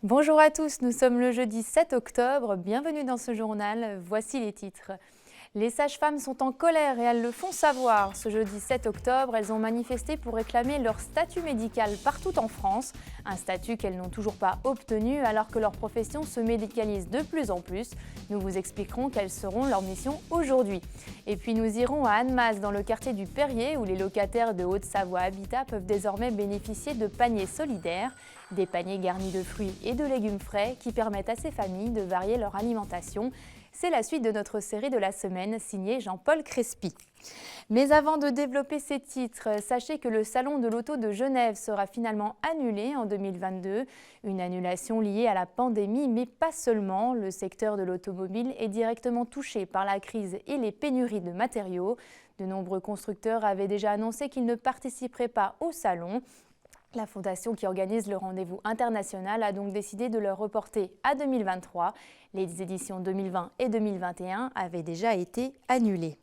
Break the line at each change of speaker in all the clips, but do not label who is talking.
Bonjour à tous, nous sommes le jeudi 7 octobre, bienvenue dans ce journal, voici les titres. Les sages-femmes sont en colère et elles le font savoir. Ce jeudi 7 octobre, elles ont manifesté pour réclamer leur statut médical partout en France. Un statut qu'elles n'ont toujours pas obtenu alors que leur profession se médicalise de plus en plus. Nous vous expliquerons quelles seront leurs missions aujourd'hui. Et puis nous irons à Annemasse dans le quartier du Perrier où les locataires de Haute-Savoie Habitat peuvent désormais bénéficier de paniers solidaires. Des paniers garnis de fruits et de légumes frais qui permettent à ces familles de varier leur alimentation. C'est la suite de notre série de la semaine signée Jean-Paul Crespi. Mais avant de développer ces titres, sachez que le Salon de l'Auto de Genève sera finalement annulé en 2022. Une annulation liée à la pandémie, mais pas seulement. Le secteur de l'automobile est directement touché par la crise et les pénuries de matériaux. De nombreux constructeurs avaient déjà annoncé qu'ils ne participeraient pas au salon. La fondation qui organise le rendez-vous international a donc décidé de le reporter à 2023. Les éditions 2020 et 2021 avaient déjà été annulées.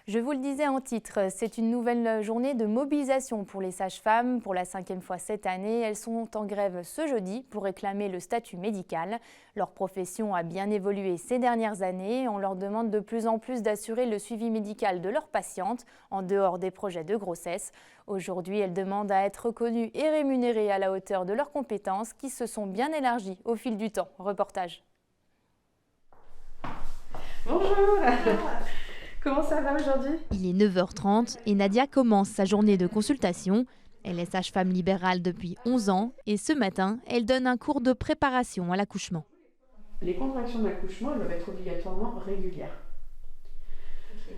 Je vous le disais en titre, c'est une nouvelle journée de mobilisation pour les sages-femmes. Pour la 5e fois cette année, elles sont en grève ce jeudi pour réclamer le statut médical. Leur profession a bien évolué ces dernières années. On leur demande de plus en plus d'assurer le suivi médical de leurs patientes en dehors des projets de grossesse. Aujourd'hui, elles demandent à être reconnues et rémunérées à la hauteur de leurs compétences qui se sont bien élargies au fil du temps. Reportage.
Bonjour. Comment ça va aujourd'hui?
Il est 9h30 et Nadia commence sa journée de consultation. Elle est sage-femme libérale depuis 11 ans et ce matin, elle donne un cours de préparation à l'accouchement.
Les contractions d'accouchement, elles doivent être obligatoirement régulières.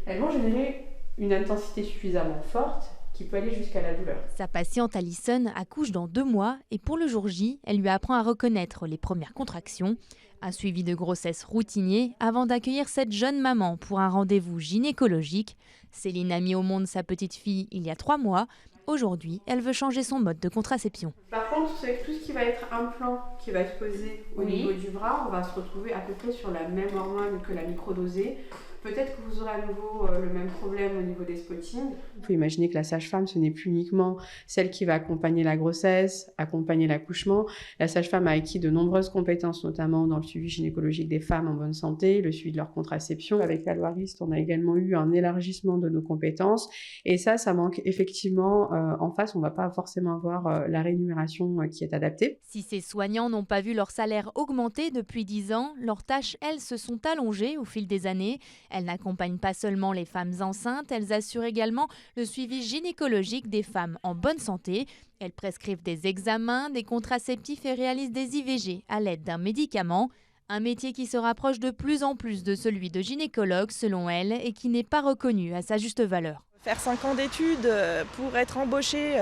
Elles vont générer une intensité suffisamment forte qui peut aller jusqu'à la douleur.
Sa patiente Alison accouche dans 2 mois et pour le jour J, elle lui apprend à reconnaître les premières contractions. Un suivi de grossesse routinier avant d'accueillir cette jeune maman pour un rendez-vous gynécologique. Céline a mis au monde sa petite fille il y a 3 mois. Aujourd'hui, elle veut changer son mode de contraception.
Par contre, avec tout ce qui va être implant qui va être posé au niveau du bras, on va se retrouver à peu près sur la même hormone que la microdosée. Peut-être que vous aurez à nouveau le même problème au niveau des spottings. Il faut imaginer que la sage-femme, ce n'est plus uniquement celle qui va accompagner la grossesse, accompagner l'accouchement. La sage-femme a acquis de nombreuses compétences, notamment dans le suivi gynécologique des femmes en bonne santé, le suivi de leur contraception. Avec la Loiriste, on a également eu un élargissement de nos compétences. Et ça manque effectivement. En face, on ne va pas forcément avoir la rémunération qui est adaptée.
Si ces soignants n'ont pas vu leur salaire augmenter depuis 10 ans, leurs tâches, elles, se sont allongées au fil des années. Elles n'accompagnent pas seulement les femmes enceintes, elles assurent également le suivi gynécologique des femmes en bonne santé. Elles prescrivent des examens, des contraceptifs et réalisent des IVG à l'aide d'un médicament. Un métier qui se rapproche de plus en plus de celui de gynécologue selon elle et qui n'est pas reconnu à sa juste valeur.
Faire 5 ans d'études pour être embauché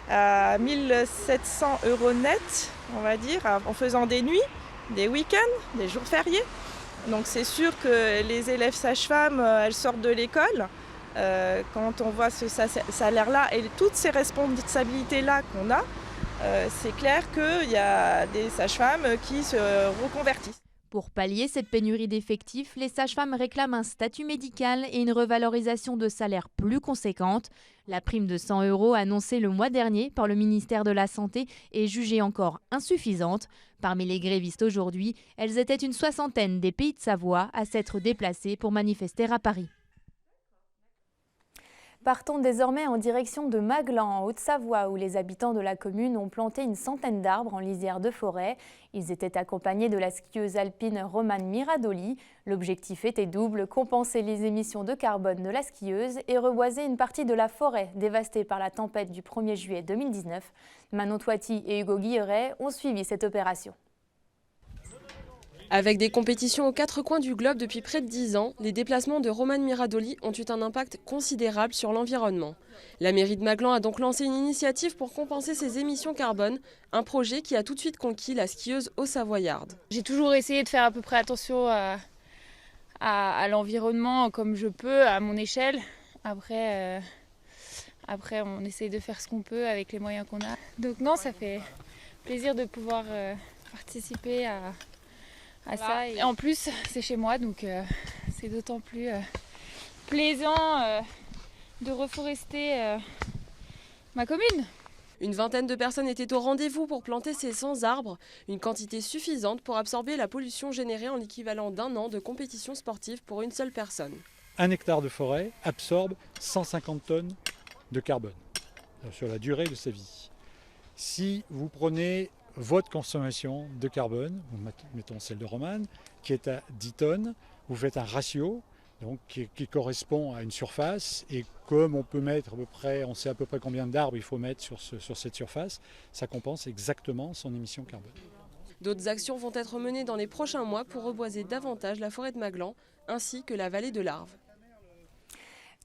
à 1 700 € net, on va dire, en faisant des nuits, des week-ends, des jours fériés. Donc c'est sûr que les élèves sages-femmes, elles sortent de l'école. Quand on voit ce salaire-là et toutes ces responsabilités-là qu'on a, c'est clair qu'il y a des sages-femmes qui se reconvertissent.
Pour pallier cette pénurie d'effectifs, les sages-femmes réclament un statut médical et une revalorisation de salaire plus conséquente. La prime de 100 € annoncée le mois dernier par le ministère de la Santé est jugée encore insuffisante. Parmi les grévistes aujourd'hui, elles étaient une 60aine des Pays de Savoie à s'être déplacées pour manifester à Paris. Partons désormais en direction de Maglan, en Haute-Savoie, où les habitants de la commune ont planté une centaine d'arbres en lisière de forêt. Ils étaient accompagnés de la skieuse alpine Romane Miradoli. L'objectif était double, compenser les émissions de carbone de la skieuse et reboiser une partie de la forêt dévastée par la tempête du 1er juillet 2019. Manon Toiti et Hugo Guilleret ont suivi cette opération.
Avec des compétitions aux 4 coins du globe depuis près de 10 ans, les déplacements de Romane Miradoli ont eu un impact considérable sur l'environnement. La mairie de Maglan a donc lancé une initiative pour compenser ses émissions carbone, un projet qui a tout de suite conquis la skieuse haut-savoyarde.
J'ai toujours essayé de faire à peu près attention à l'environnement comme je peux, à mon échelle. Après, on essaye de faire ce qu'on peut avec les moyens qu'on a. Donc non, ça fait plaisir de pouvoir participer à ça. Et en plus, c'est chez moi, donc c'est d'autant plus plaisant de reforester ma commune.
Une vingtaine de personnes étaient au rendez-vous pour planter ces 100 arbres, une quantité suffisante pour absorber la pollution générée en l'équivalent d'1 an de compétition sportive pour une seule personne.
1 hectare de forêt absorbe 150 tonnes de carbone sur la durée de sa vie. Si vous prenez votre consommation de carbone, mettons celle de Romane, qui est à 10 tonnes, vous faites un ratio donc, qui correspond à une surface, et comme on peut mettre à peu près, on sait à peu près combien d'arbres il faut mettre sur cette surface, ça compense exactement son émission carbone.
D'autres actions vont être menées dans les prochains mois pour reboiser davantage la forêt de Maglan, ainsi que la vallée de l'Arve.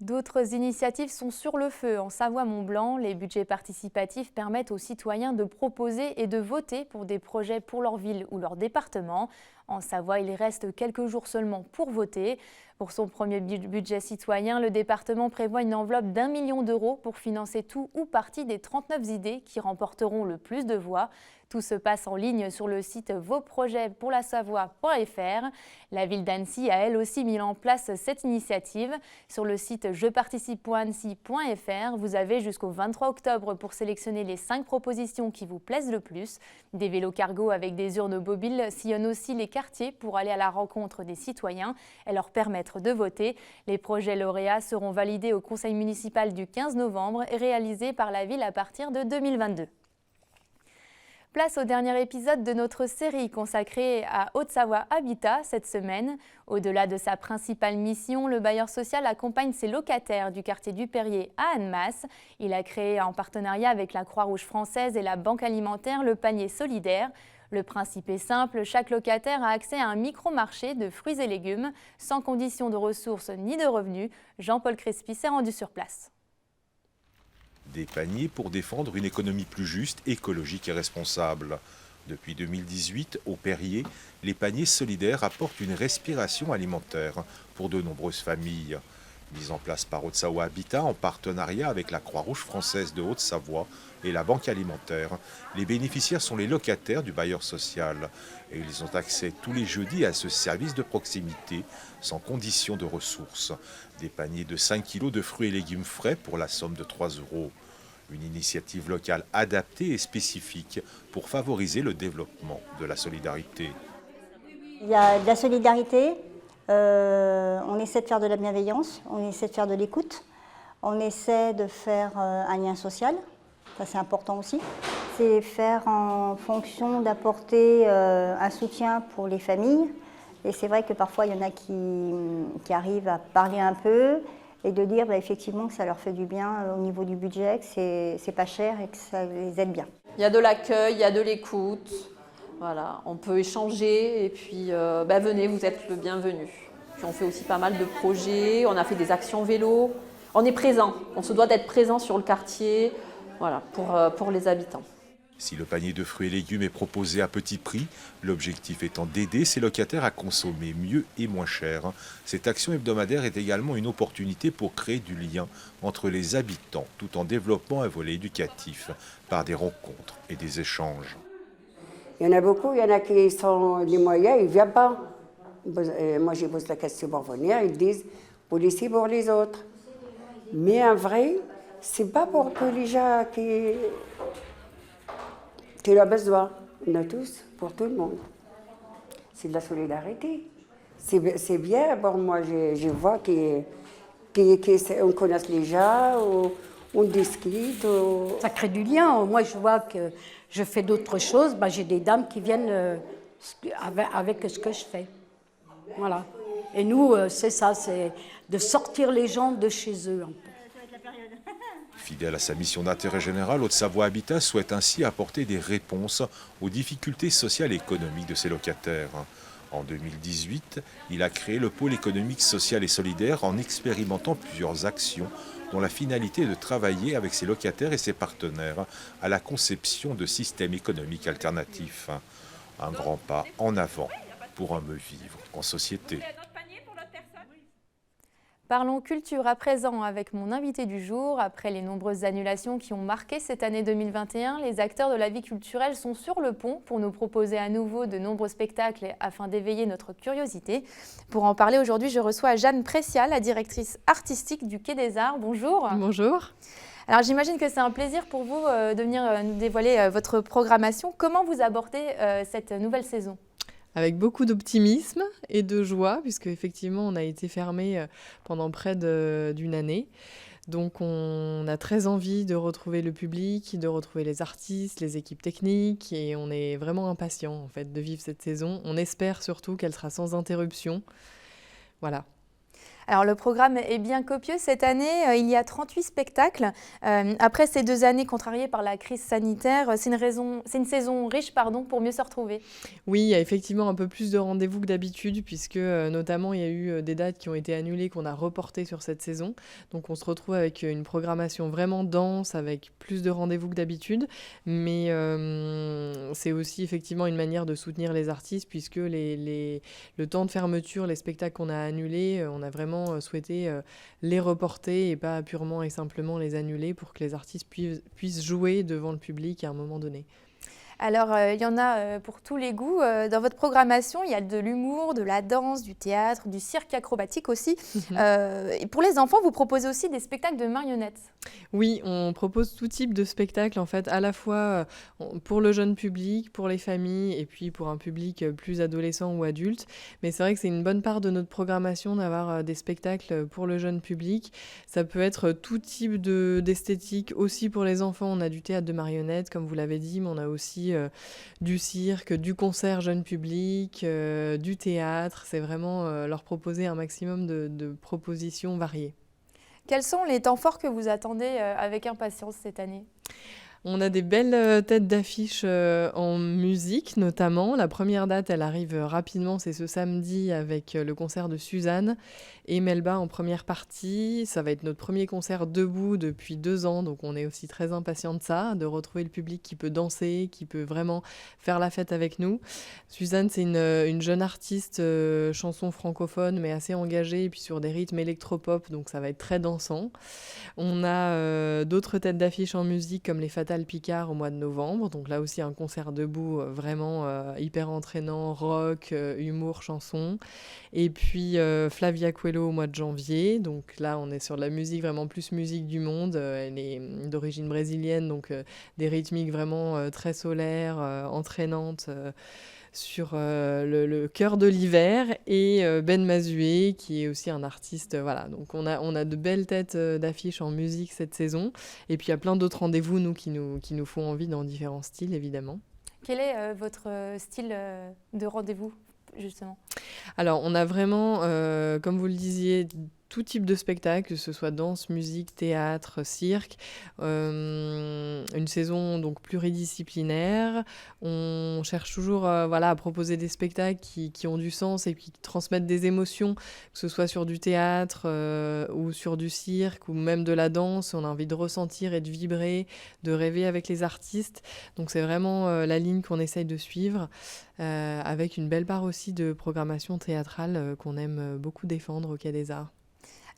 D'autres initiatives sont sur le feu. En Savoie-Mont-Blanc, les budgets participatifs permettent aux citoyens de proposer et de voter pour des projets pour leur ville ou leur département. En Savoie, il reste quelques jours seulement pour voter. Pour son premier budget citoyen, le département prévoit une enveloppe d'1 million d'euros pour financer tout ou partie des 39 idées qui remporteront le plus de voix. Tout se passe en ligne sur le site vosprojetpourlasavoie.fr. La ville d'Annecy a elle aussi mis en place cette initiative. Sur le site jeparticipe.annecy.fr, vous avez jusqu'au 23 octobre pour sélectionner les 5 propositions qui vous plaisent le plus. Des vélos cargo avec des urnes mobiles sillonnent aussi les quartiers pour aller à la rencontre des citoyens et leur permettre de voter. Les projets lauréats seront validés au conseil municipal du 15 novembre et réalisés par la ville à partir de 2022. Place au dernier épisode de notre série consacrée à Haute-Savoie Habitat cette semaine. Au-delà de sa principale mission, le bailleur social accompagne ses locataires du quartier du Perrier à Annemasse. Il a créé en partenariat avec la Croix-Rouge française et la Banque alimentaire le panier solidaire. Le principe est simple, chaque locataire a accès à un micro-marché de fruits et légumes, sans condition de ressources ni de revenus. Jean-Paul Crespi s'est rendu sur place.
Des paniers pour défendre une économie plus juste, écologique et responsable. Depuis 2018, au Perrier, les paniers solidaires apportent une respiration alimentaire pour de nombreuses familles. Mis en place par Haute-Savoie Habitat en partenariat avec la Croix-Rouge française de Haute-Savoie et la Banque alimentaire, les bénéficiaires sont les locataires du bailleur social. Et ils ont accès tous les jeudis à ce service de proximité sans condition de ressources. Des paniers de 5 kg de fruits et légumes frais pour la somme de 3 €. Une initiative locale adaptée et spécifique pour favoriser le développement de la solidarité.
Il y a de la solidarité, on essaie de faire de la bienveillance, on essaie de faire de l'écoute, on essaie de faire un lien social, ça c'est important aussi. C'est faire en fonction d'apporter un soutien pour les familles. Et c'est vrai que parfois il y en a qui arrivent à parler un peu et de dire effectivement que ça leur fait du bien au niveau du budget, que c'est pas cher et que ça les aide bien.
Il y a de l'accueil, il y a de l'écoute, voilà, on peut échanger et puis venez, vous êtes le bienvenu. Puis on fait aussi pas mal de projets, on a fait des actions vélo, on est présent, on se doit d'être présent sur le quartier, voilà, pour les habitants.
Si le panier de fruits et légumes est proposé à petit prix, l'objectif étant d'aider ces locataires à consommer mieux et moins cher, cette action hebdomadaire est également une opportunité pour créer du lien entre les habitants tout en développant un volet éducatif par des rencontres et des échanges.
Il y en a beaucoup, il y en a qui sont les moyens, ils ne viennent pas. Moi, je pose la question pour venir, ils disent pour laisser pour les autres. Mais en vrai, c'est pas pour que les gens qui ont besoin, on a tous, pour tout le monde. C'est de la solidarité. C'est bien, bon, moi je vois qu'on connaît les gens, on discute.
Ça crée du lien. Moi je vois que je fais d'autres choses, j'ai des dames qui viennent avec ce que je fais. Voilà. Et nous, c'est ça, c'est de sortir les gens de chez eux.
Fidèle à sa mission d'intérêt général, Haute-Savoie Habitat souhaite ainsi apporter des réponses aux difficultés sociales et économiques de ses locataires. En 2018, il a créé le pôle économique, social et solidaire en expérimentant plusieurs actions dont la finalité est de travailler avec ses locataires et ses partenaires à la conception de systèmes économiques alternatifs. Un grand pas en avant pour un mieux vivre en société.
Parlons culture à présent avec mon invité du jour. Après les nombreuses annulations qui ont marqué cette année 2021, les acteurs de la vie culturelle sont sur le pont pour nous proposer à nouveau de nombreux spectacles afin d'éveiller notre curiosité. Pour en parler aujourd'hui, je reçois Jeanne Pressia, la directrice artistique du Quai des Arts. Bonjour.
Bonjour.
Alors j'imagine que c'est un plaisir pour vous de venir nous dévoiler votre programmation. Comment vous abordez cette nouvelle saison ?
Avec beaucoup d'optimisme et de joie, puisque effectivement on a été fermé pendant près d'une année. Donc on a très envie de retrouver le public, de retrouver les artistes, les équipes techniques, et on est vraiment impatient en fait de vivre cette saison. On espère surtout qu'elle sera sans interruption. Voilà.
Alors le programme est bien copieux cette année, il y a 38 spectacles. Après ces 2 années contrariées par la crise sanitaire, c'est une saison riche pour mieux se retrouver.
Oui, il y a effectivement un peu plus de rendez-vous que d'habitude, puisque notamment il y a eu des dates qui ont été annulées, qu'on a reportées sur cette saison. Donc on se retrouve avec une programmation vraiment dense, avec plus de rendez-vous que d'habitude. Mais c'est aussi effectivement une manière de soutenir les artistes, puisque le temps de fermeture, les spectacles qu'on a annulés, on a vraiment souhaité les reporter et pas purement et simplement les annuler pour que les artistes puissent jouer devant le public à un moment donné.
Alors, il y en a pour tous les goûts. Dans votre programmation, il y a de l'humour, de la danse, du théâtre, du cirque acrobatique aussi. Et pour les enfants, vous proposez aussi des spectacles de marionnettes.
Oui, on propose tout type de spectacles, en fait, à la fois pour le jeune public, pour les familles, et puis pour un public plus adolescent ou adulte. Mais c'est vrai que c'est une bonne part de notre programmation d'avoir des spectacles pour le jeune public. Ça peut être tout type d'esthétique aussi pour les enfants. On a du théâtre de marionnettes, comme vous l'avez dit, mais on a aussi du cirque, du concert jeune public, du théâtre. C'est vraiment leur proposer un maximum de propositions variées.
Quels sont les temps forts que vous attendez avec impatience cette année ?
On a des belles têtes d'affiche en musique notamment. La première date, elle arrive rapidement, c'est ce samedi avec le concert de Suzanne et Melba en première partie. Ça va être notre premier concert debout depuis 2 ans, donc on est aussi très impatients de ça, de retrouver le public qui peut danser, qui peut vraiment faire la fête avec nous. Suzanne, c'est une jeune artiste chanson francophone, mais assez engagée, et puis sur des rythmes électropop, donc ça va être très dansant. On a d'autres têtes d'affiche en musique comme les Fatal Picard au mois de novembre, donc là aussi un concert debout vraiment hyper entraînant, rock, humour, chanson. Et puis Flavia Coelho au mois de janvier, donc là on est sur de la musique vraiment plus musique du monde, elle est d'origine brésilienne, donc des rythmiques vraiment très solaires, entraînantes, sur le cœur de l'hiver, et Ben Mazué qui est aussi un artiste. Voilà, donc on a de belles têtes d'affiches en musique cette saison, et puis il y a plein d'autres rendez-vous qui nous font envie dans différents styles évidemment.
Quel est votre style de rendez-vous justement ?
Alors on a vraiment, comme vous le disiez, tout type de spectacle, que ce soit danse, musique, théâtre, cirque. Une saison donc pluridisciplinaire. On cherche toujours à proposer des spectacles qui ont du sens et qui transmettent des émotions, que ce soit sur du théâtre ou sur du cirque ou même de la danse. On a envie de ressentir et de vibrer, de rêver avec les artistes. Donc c'est vraiment la ligne qu'on essaye de suivre, avec une belle part aussi de programmation théâtrale qu'on aime beaucoup défendre au Quai des Arts.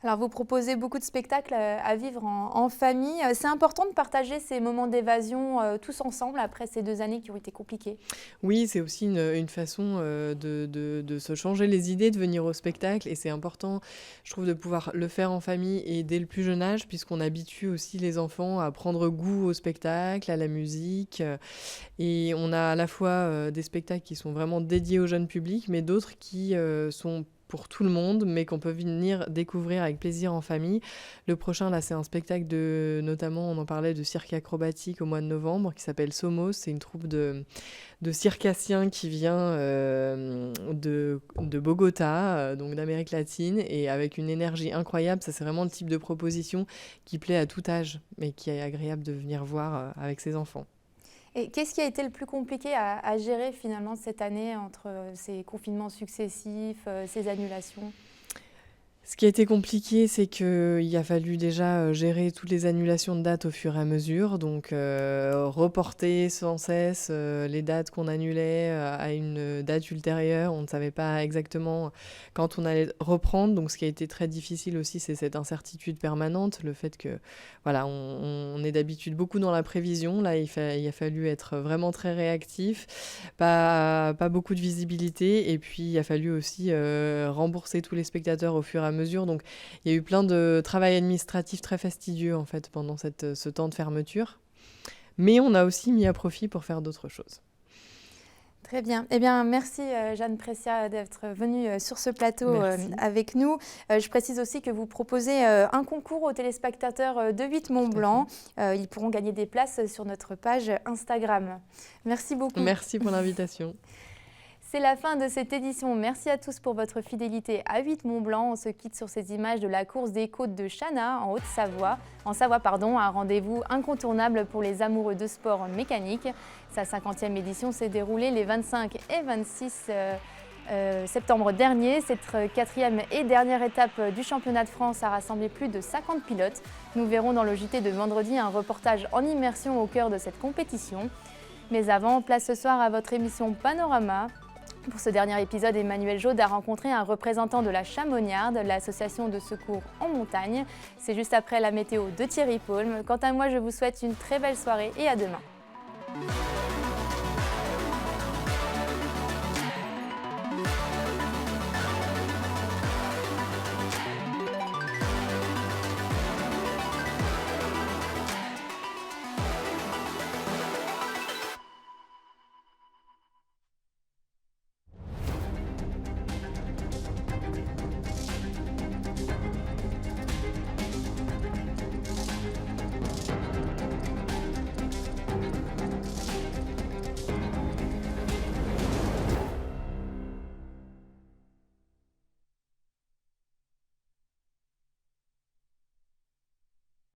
Alors vous proposez beaucoup de spectacles à vivre en famille. C'est important de partager ces moments d'évasion tous ensemble après ces 2 années qui ont été compliquées.
Oui, c'est aussi une façon de se changer les idées, de venir au spectacle, et c'est important, je trouve, de pouvoir le faire en famille et dès le plus jeune âge, puisqu'on habitue aussi les enfants à prendre goût au spectacle, à la musique, et on a à la fois des spectacles qui sont vraiment dédiés au jeune public, mais d'autres qui sont pour tout le monde, mais qu'on peut venir découvrir avec plaisir en famille. Le prochain, là, c'est un spectacle notamment, on en parlait, de cirque acrobatique au mois de novembre, qui s'appelle Somos. C'est une troupe de circassiens qui vient de Bogota, donc d'Amérique latine, et avec une énergie incroyable. Ça, c'est vraiment le type de proposition qui plaît à tout âge, mais qui est agréable de venir voir avec ses enfants.
Et qu'est-ce qui a été le plus compliqué à gérer finalement cette année entre ces confinements successifs, ces annulations ?
Ce qui a été compliqué, c'est qu'il a fallu déjà gérer toutes les annulations de dates au fur et à mesure, donc reporter sans cesse les dates qu'on annulait à une date ultérieure. On ne savait pas exactement quand on allait reprendre, donc ce qui a été très difficile aussi, c'est cette incertitude permanente, le fait que voilà, on est d'habitude beaucoup dans la prévision. Là, il a fallu être vraiment très réactif, pas beaucoup de visibilité, et puis il a fallu aussi rembourser tous les spectateurs au fur et à mesure. Donc il y a eu plein de travail administratif très fastidieux en fait pendant ce temps de fermeture. Mais on a aussi mis à profit pour faire d'autres choses.
Très bien. Eh bien, merci Jeanne Pressia d'être venue sur ce plateau avec nous. Je précise aussi que vous proposez un concours aux téléspectateurs de 8 Mont-Blanc. Ils pourront gagner des places sur notre page Instagram. Merci beaucoup.
Merci pour l'invitation.
C'est la fin de cette édition. Merci à tous pour votre fidélité à 8 Mont-Blanc. On se quitte sur ces images de la course des côtes de Chana en Haute-Savoie. Un rendez-vous incontournable pour les amoureux de sport mécanique. Sa 50e édition s'est déroulée les 25 et 26 septembre dernier. Cette 4e et dernière étape du championnat de France a rassemblé plus de 50 pilotes. Nous verrons dans le JT de vendredi un reportage en immersion au cœur de cette compétition. Mais avant, place ce soir à votre émission Panorama. Pour ce dernier épisode, Emmanuel Jaude a rencontré un représentant de la Chamoniarde, l'association de secours en montagne. C'est juste après la météo de Thierry Paulme. Quant à moi, je vous souhaite une très belle soirée et à demain.